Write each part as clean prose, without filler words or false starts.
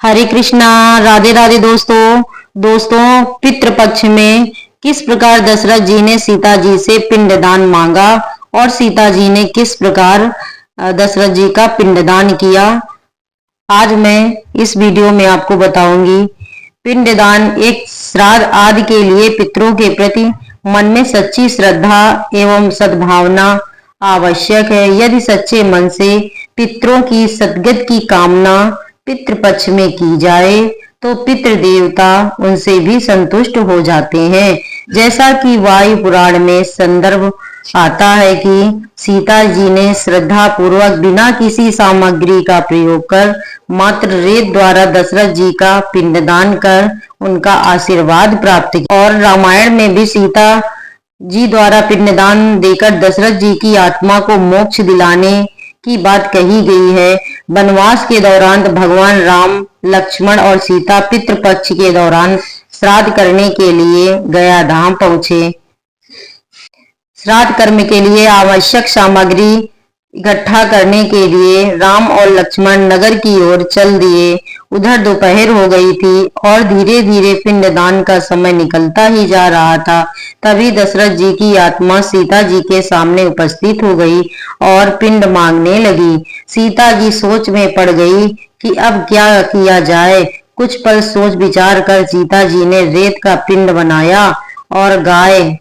हरे कृष्णा। राधे राधे दोस्तों। पितृपक्ष में किस प्रकार दशरथ जी ने सीता जी से पिंडदान मांगा और सीता जी ने किस प्रकार दशरथ जी का पिंडदान किया, आज मैं इस वीडियो में आपको बताऊंगी। पिंडदान एक श्राद्ध आदि के लिए पितरों के प्रति मन में सच्ची श्रद्धा एवं सद्भावना आवश्यक है। यदि सच्चे मन से पितरों की सद्गति की कामना पितृपक्ष में की जाए तो पितृ देवता उनसे भी संतुष्ट हो जाते हैं। जैसा कि वायु पुराण में संदर्भ आता है कि सीता जी ने श्रद्धा पूर्वक बिना किसी सामग्री का प्रयोग कर मात्र रेत द्वारा दशरथ जी का पिंडदान कर उनका आशीर्वाद प्राप्त किया। और रामायण में भी सीता जी द्वारा पिंडदान देकर दशरथ जी की आत्मा को मोक्ष दिलाने की बात कही गई है। वनवास के दौरान भगवान राम, लक्ष्मण और सीता पितृपक्ष के दौरान श्राद्ध करने के लिए गया धाम पहुंचे। श्राद्ध कर्म के लिए आवश्यक सामग्री इकट्ठा करने के लिए राम और लक्ष्मण नगर की ओर चल दिए। उधर दोपहर हो गई थी और धीरे धीरे पिंडदान का समय निकलता ही जा रहा था। तभी दशरथ जी की आत्मा सीता जी के सामने उपस्थित हो गई और पिंड मांगने लगी। सीता जी सोच में पड़ गई कि अब क्या किया जाए। कुछ पल सोच विचार कर सीता जी ने रेत का पिंड बनाया और गाय,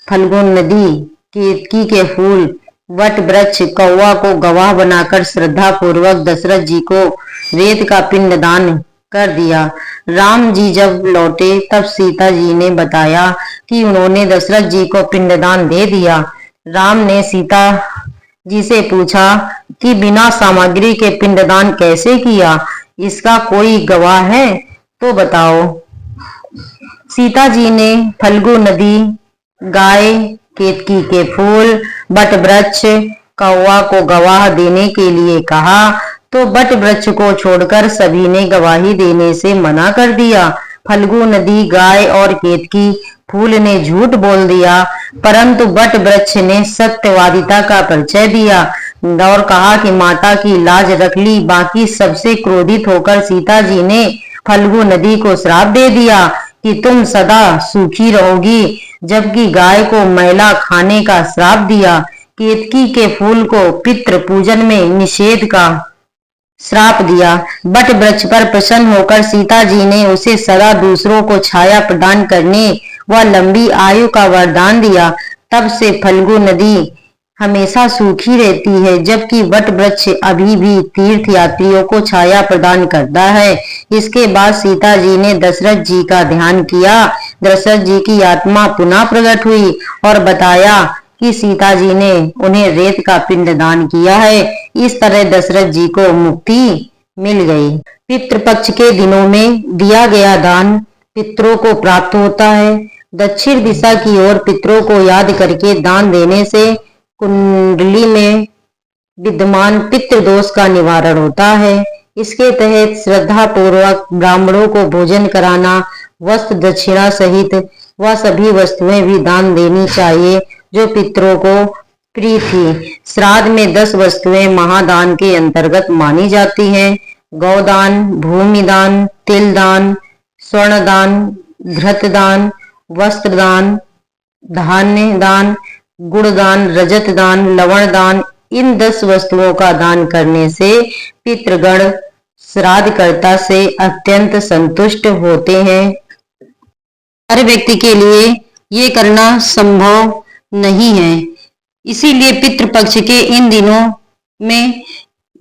फल्गुन नदी, केतकी के फूल, वट वृक्ष, कौवा को गवाह बनाकर श्रद्धा पूर्वक दशरथ जी को रेत का पिंडदान कर दिया। राम जी जब लौटे तब सीता जी ने बताया कि उन्होंने दशरथ जी को पिंडदान दे दिया। राम ने सीता जी से पूछा कि बिना सामग्री के पिंडदान कैसे किया, इसका कोई गवाह है तो बताओ। सीता जी ने फल्गु नदी, गाय, केतकी के फूल, बट वृक्ष, कौवा को गवाह देने के लिए कहा तो बट वृक्ष को छोड़कर सभी ने गवाही देने से मना कर दिया। फल्गु नदी, गाय और केतकी फूल ने झूठ बोल दिया, परंतु बट वृक्ष ने सत्यवादिता का परिचय दिया और कहा कि माता की लाज रख ली। बाकी सबसे क्रोधित होकर सीता जी ने फल्गु नदी को श्राप दे दिया कि तुम सदा सूखी रहोगी, जबकि गाय को मैला खाने का श्राप दिया। केतकी के फूल को पितृ पूजन में निषेध का श्राप दिया। बट वृक्ष पर प्रसन्न होकर सीता जी ने उसे सदा दूसरों को छाया प्रदान करने व लंबी आयु का वरदान दिया। तब से फल्गु नदी हमेशा सूखी रहती है, जबकि वट वृक्ष अभी भी तीर्थ यात्रियों को छाया प्रदान करता है। इसके बाद सीता जी ने दशरथ जी का ध्यान किया। दशरथ जी की आत्मा पुनः प्रकट हुई और बताया कि सीता जी ने उन्हें रेत का पिंडदान किया है। इस तरह दशरथ जी को मुक्ति मिल गई। पितृपक्ष के दिनों में दिया गया दान पितरों को प्राप्त होता है। दक्षिण दिशा की ओर पितरों को याद करके दान देने से कुंडली में विद्यमान पितृदोष का निवारण होता है। इसके तहत श्रद्धा पूर्वक ब्राह्मणों को भोजन कराना, वस्त्र दक्षिणा सहित वह सभी वस्तुएं भी दान देनी चाहिए जो पितरों को प्रिय थी। श्राद्ध में 10 वस्तुएं महादान के अंतर्गत मानी जाती हैं। गौदान, भूमिदान, तिलदान, स्वर्णदान, घृतदान, वस्त्रदान, धान्य दान, गुणदान, रजत दान, लवण दान। इन 10 वस्तुओं का दान करने से पितृगण श्राद्धकर्ता से अत्यंत संतुष्ट होते हैं। हर व्यक्ति के लिए ये करना संभव नहीं है, इसीलिए पितृपक्ष के इन दिनों में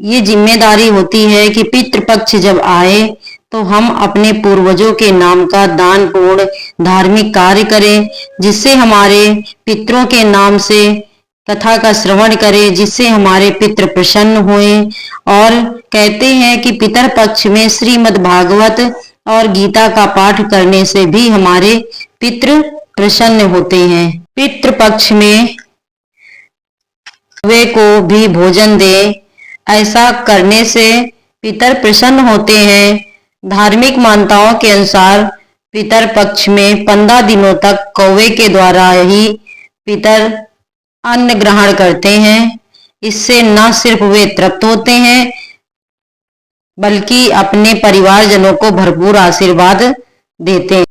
ये जिम्मेदारी होती है कि पितृपक्ष जब आए तो हम अपने पूर्वजों के नाम का दान पूर्ण धार्मिक कार्य करें, जिससे हमारे पितरों के नाम से कथा का श्रवण करें, जिससे हमारे पितृ प्रसन्न हुए। और कहते हैं कि पितर पक्ष में श्रीमद् भागवत और गीता का पाठ करने से भी हमारे पितृ प्रसन्न होते हैं। पितृपक्ष में वे को भी भोजन दे, ऐसा करने से पितर प्रसन्न होते हैं। धार्मिक मान्यताओं के अनुसार पितर पक्ष में 15 दिनों तक कौवे के द्वारा ही पितर अन्न ग्रहण करते हैं। इससे न सिर्फ वे तृप्त होते हैं बल्कि अपने परिवारजनों को भरपूर आशीर्वाद देते हैं।